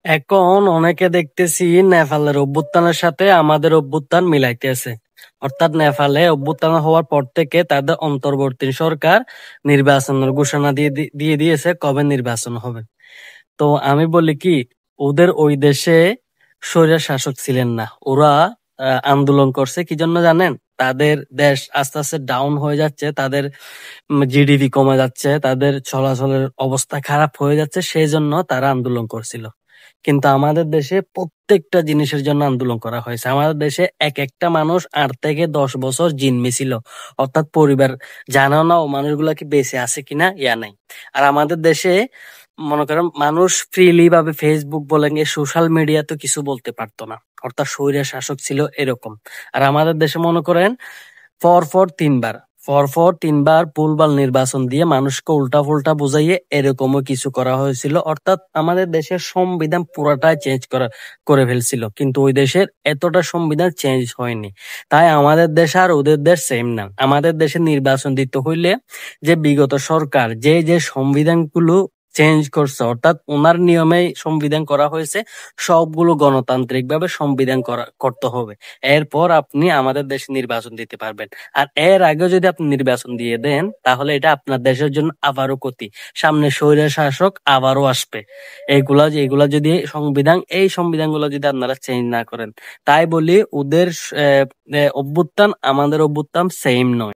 এখন অনেকে দেখতেছি নেপালের অভ্যুত্থানের সাথে আমাদের অভ্যুত্থান মিলাইতেছে। অর্থাৎ নেপালে অভ্যুত্থান হওয়ার পর থেকে তাদের অন্তর্বর্তী সরকার নির্বাচনের ঘোষণা দিয়ে দিয়েছে কবে নির্বাচন হবে। তো আমি বলি কি, ওদের ওই দেশে স্বৈর শাসক ছিলেন না। ওরা আন্দোলন করছে কি জন্য জানেন? তাদের দেশ আস্তে আস্তে ডাউন হয়ে যাচ্ছে, তাদের জিডিপি কমে যাচ্ছে, তাদের চলাচলের অবস্থা খারাপ হয়ে যাচ্ছে, সেই জন্য তারা আন্দোলন করছিল। কিন্তু আমাদের দেশে প্রত্যেকটা জিনিসের জন্য আন্দোলন করা হয়েছে। আমাদের দেশে এক একটা মানুষ 8 থেকে 10 বছর জিম্মি ছিল। অর্থাৎ পরিবার জানো না ও মানুষগুলা কি বেঁচে আছে কিনা ইয়া নাই। আর আমাদের দেশে মনে করেন মানুষ ফ্রিলি ভাবে ফেসবুক বলেন সোশ্যাল মিডিয়া তো কিছু বলতে পারতো না। অর্থাৎ স্বৈর শাসক ছিল এরকম। আর আমাদের দেশে মনে করেন পর পর 3 বার পর পর 3 বার ভুলভাল নির্বাচন দিয়ে মানুষকে উল্টা ফুল্টা বুঝাইয়ে এরকমও কিছু করা হয়েছিল। অর্থাৎ আমাদের দেশের সংবিধান পুরাটাই চেঞ্জ করে ফেলছিল, কিন্তু ওই দেশের এতটা সংবিধান চেঞ্জ হয়নি। তাই আমাদের দেশ আর ওদের দেশ সেম না। আমাদের দেশে নির্বাচন দিতে হইলে যে বিগত সরকার যে যে সংবিধানগুলো চেঞ্জ করছে, অর্থাৎ ওনার নিয়মে সংবিধান করা হয়েছে, সবগুলো গণতান্ত্রিক ভাবে সংবিধান করতে হবে। এরপর আপনি আমাদের দেশে নির্বাচন দিতে পারবেন। আর এর আগে যদি আপনি নির্বাচন দিয়ে দেন, তাহলে এটা আপনার দেশের জন্য আবারও ক্ষতি। সামনে স্বৈর শাসক আবারও আসবে। এগুলা যদি এই সংবিধানগুলো যদি আপনারা চেঞ্জ না করেন, তাই বলি ওদের অভ্যুত্থান আমাদের অভ্যুত্থান সেম নয়।